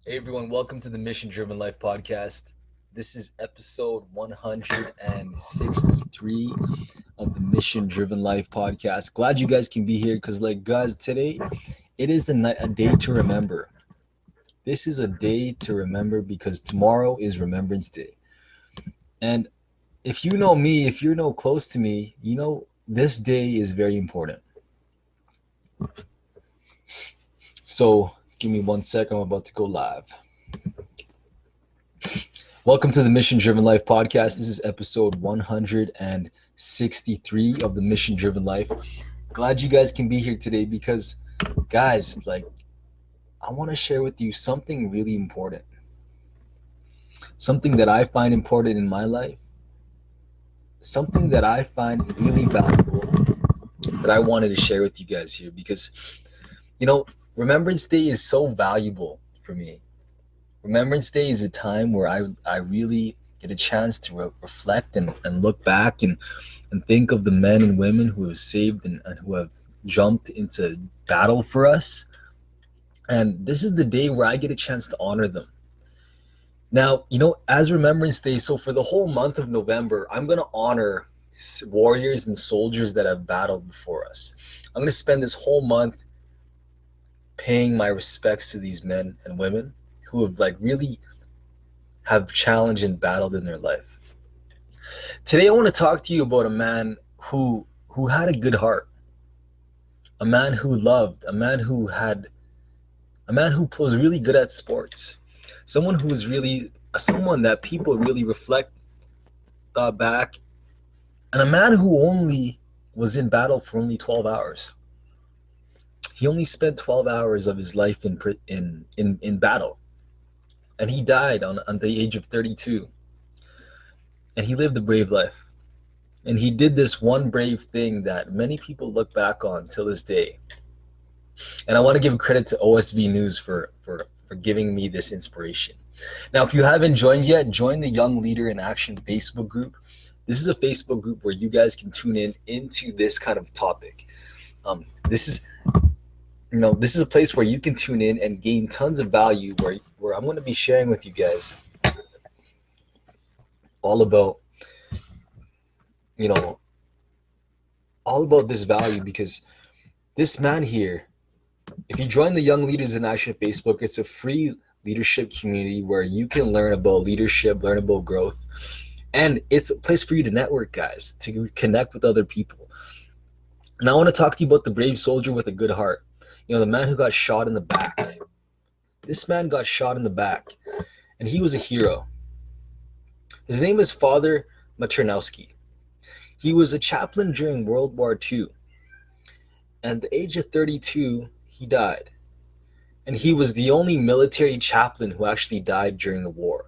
Hey everyone, welcome to the Mission Driven Life podcast. This is episode 163 of the Mission Driven Life podcast. Glad you guys can be here because, guys, today it is a day to remember. This is a day to remember because tomorrow is Remembrance Day. And if you know me, if you're close to me, you know this day is very important. So give me 1 sec. I'm about to go live. Welcome to the Mission Driven Life podcast. This is episode 163 of the Mission Driven Life. Glad you guys can be here today because, guys, I want to share with you something really important. Something that I find important in my life. Something that I find really valuable that I wanted to share with you guys here because, Remembrance Day is so valuable for me. Remembrance Day is a time where I really get a chance to reflect and look back and think of the men and women who have saved and who have jumped into battle for us. And this is the day where I get a chance to honor them. Now, as Remembrance Day, so for the whole month of November, I'm going to honor warriors and soldiers that have battled before us. I'm going to spend this whole month paying my respects to these men and women who have really have challenged and battled in their life. Today I want to talk to you about a man who had a good heart, a man who loved, a man who was really good at sports, someone who was really someone that people really thought back, and a man who only was in battle for only 12 hours. He only spent 12 hours of his life in battle. And he died on the age of 32. And he lived a brave life. And he did this one brave thing that many people look back on till this day. And I want to give credit to OSV News for giving me this inspiration. Now, if you haven't joined yet, join the Young Leader in Action Facebook group. This is a Facebook group where you guys can tune into this kind of topic. This is a place where you can tune in and gain tons of value where I'm going to be sharing with you guys all about this value, because this man here, if you join the Young Leaders in Action Facebook, it's a free leadership community where you can learn about leadership, learn about growth, and it's a place for you to network, guys, to connect with other people. And I want to talk to you about the brave soldier with a good heart. The man who got shot in the back. This man got shot in the back, and he was a hero. His name is Father Maternowski. He was a chaplain during World War II. And at the age of 32, he died. And he was the only military chaplain who actually died during the war.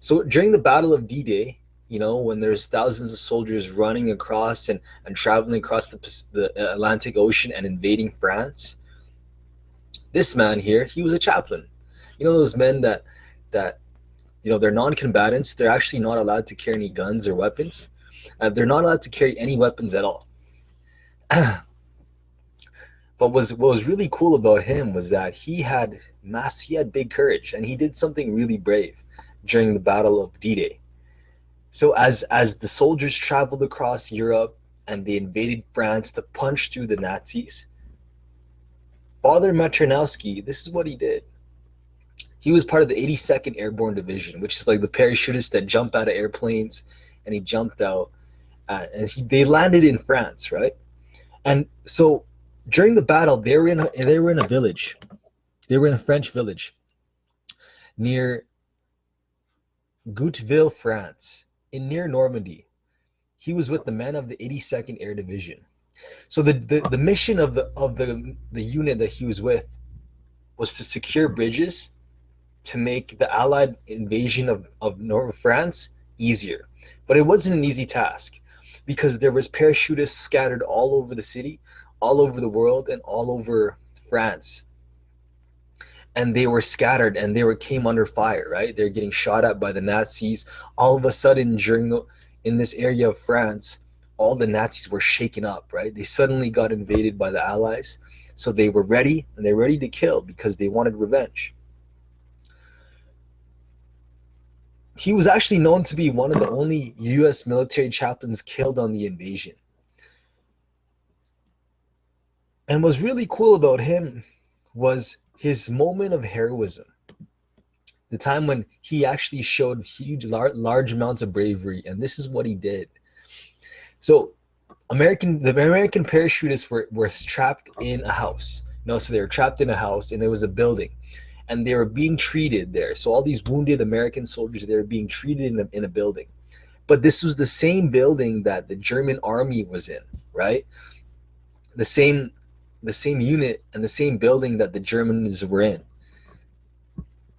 So during the Battle of D-Day, when there's thousands of soldiers running across and traveling across the Atlantic Ocean and invading France, this man here, he was a chaplain. Those men that they're non-combatants. They're actually not allowed to carry any guns or weapons. They're not allowed to carry any weapons at all. But what was really cool about him was that he had big courage, and he did something really brave during the Battle of D-Day. So as the soldiers traveled across Europe and they invaded France to punch through the Nazis, Father Maternowski, this is what he did. He was part of the 82nd Airborne Division, which is like the parachutists that jump out of airplanes, and he jumped out, and they landed in France, right? And so during the battle, they were in a village. They were in a French village near Gouteville, France, near Normandy. He was with the men of the 82nd Air Division. So the mission of the unit that he was with was to secure bridges to make the Allied invasion of North France easier. But it wasn't an easy task because there was parachutists scattered all over the city, all over the world, and all over France. And they were scattered and came under fire, right? They're getting shot at by the Nazis. All of a sudden, in this area of France, all the Nazis were shaken up, right? They suddenly got invaded by the Allies. So they were ready, and they're ready to kill because they wanted revenge. he was actually known to be one of the only U.S. military chaplains killed on the invasion. And what's really cool about him was his moment of heroism, the time when he actually showed large amounts of bravery, and this is what he did. So the American parachutists were trapped in a house. So they were trapped in a house, and there was a building, and they were being treated there. So all these wounded American soldiers, they were being treated in a building. But this was the same building that the German army was in, right? The same unit and the same building that the Germans were in.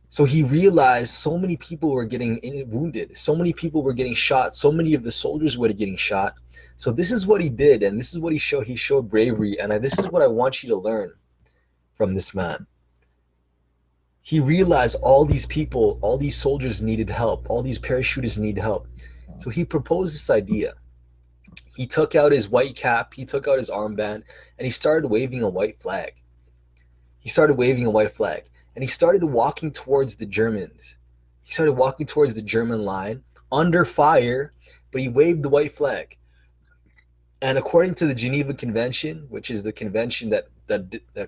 So he realized so many people were getting wounded, so many people were getting shot, so many of the soldiers were getting shot. So this is what he did, and this is what he showed. He showed bravery, and this is what I want you to learn from this man. He realized all these people, all these soldiers needed help, all these parachutists need help. So he proposed this idea. He took out his white cap, he took out his armband, and he started waving a white flag. He started waving a white flag, and he started walking towards the Germans. He started walking towards the German line under fire, but he waved the white flag. And according to the Geneva Convention, which is the convention that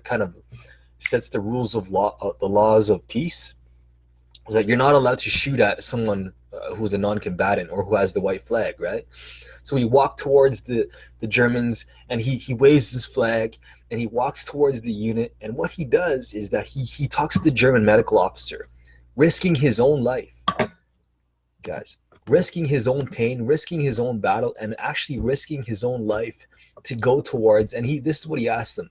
kind of sets the rules of law, the laws of peace, is that you're not allowed to shoot at someone who's a non-combatant or who has the white flag, right? So he walked towards the Germans, and he waves his flag, and he walks towards the unit. And what he does is that he talks to the German medical officer, risking his own life, guys, risking his own pain, risking his own battle, and actually risking his own life to go towards. And this is what he asked them: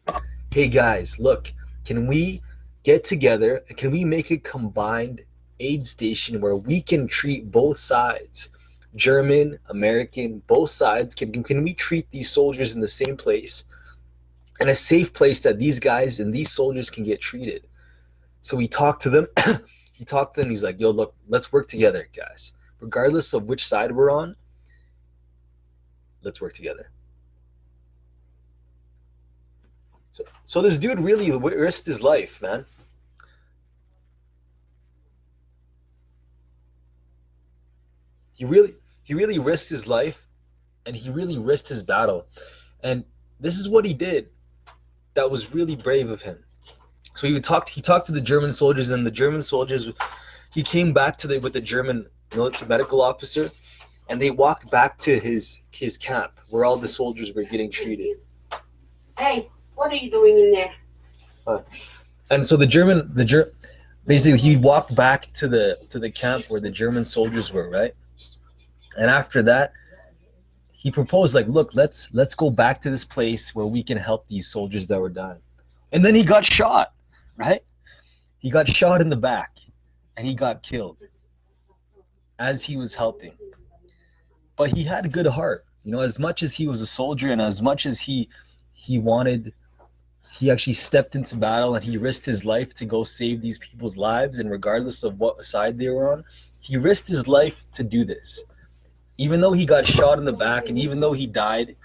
hey guys, look, can we get together? Can we make a combined aid station where we can treat both sides, German, American, both sides? Can we treat these soldiers in the same place, and a safe place that these guys and these soldiers can get treated? So he talked to them. He's like, yo, look, let's work together, guys. Regardless of which side we're on, let's work together. So this dude really risked his life, man. He really risked his life, and he really risked his battle. And this is what he did that was really brave of him. So he talked to the German soldiers, and the German soldiers, he came back with the German military medical officer, and they walked back to his camp where all the soldiers were getting treated. Hey, what are you doing in there? And so basically he walked back to the camp where the German soldiers were, right? And after that, he proposed, like, look, let's go back to this place where we can help these soldiers that were dying. And then he got shot, right? He got shot in the back, and he got killed as he was helping. But he had a good heart, as much as he was a soldier, and as much as he wanted, he actually stepped into battle, and he risked his life to go save these people's lives. And regardless of what side they were on, he risked his life to do this. Even though he got shot in the back, and even though he died,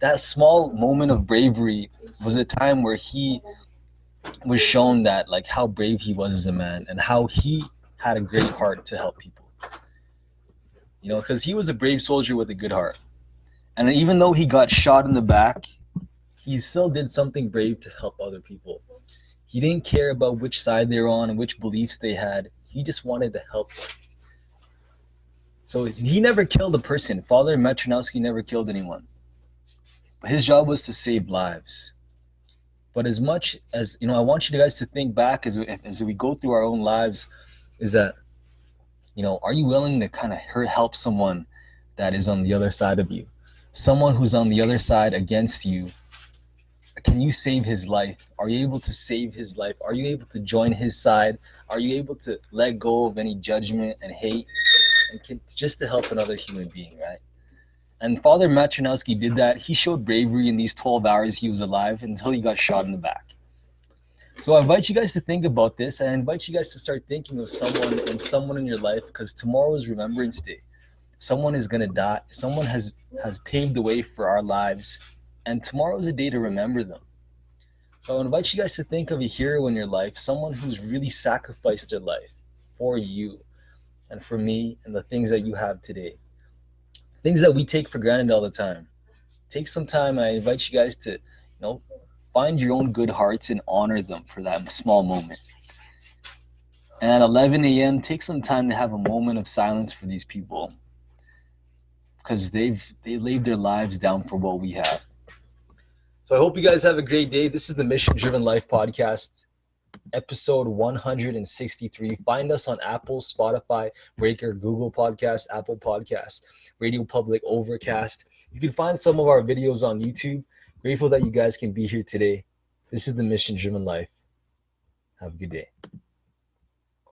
that small moment of bravery was a time where he was shown that, like, how brave he was as a man, and how he had a great heart to help people. Because he was a brave soldier with a good heart. And even though he got shot in the back, he still did something brave to help other people. He didn't care about which side they were on and which beliefs they had. He just wanted to help them. So he never killed a person. Father Metronowski never killed anyone. But his job was to save lives. But as much as, I want you guys to think back as we go through our own lives, is that, are you willing to kind of help someone that is on the other side of you? Someone who's on the other side against you. Can you save his life? Are you able to save his life? Are you able to join his side? Are you able to let go of any judgment and hate, and just to help another human being, right? And Father Matronowski did that. He showed bravery in these 12 hours he was alive until he got shot in the back. So I invite you guys to think about this. I invite you guys to start thinking of someone in your life, because tomorrow is Remembrance Day. Someone is going to die. Someone has paved the way for our lives, and tomorrow is a day to remember them. So I invite you guys to think of a hero in your life, someone who's really sacrificed their life for you. and for me and the things that you have today. Things that we take for granted all the time. Take some time, and I invite you guys to, find your own good hearts and honor them for that small moment. And at 11 a.m., take some time to have a moment of silence for these people because they laid their lives down for what we have. So I hope you guys have a great day. This is the Mission Driven Life podcast, episode 163. Find us on Apple, Spotify, Breaker, Google Podcasts, Apple Podcasts, Radio Public, Overcast. You can find some of our videos on YouTube. Grateful that you guys can be here today. This is the Mission Driven Life. Have a good day.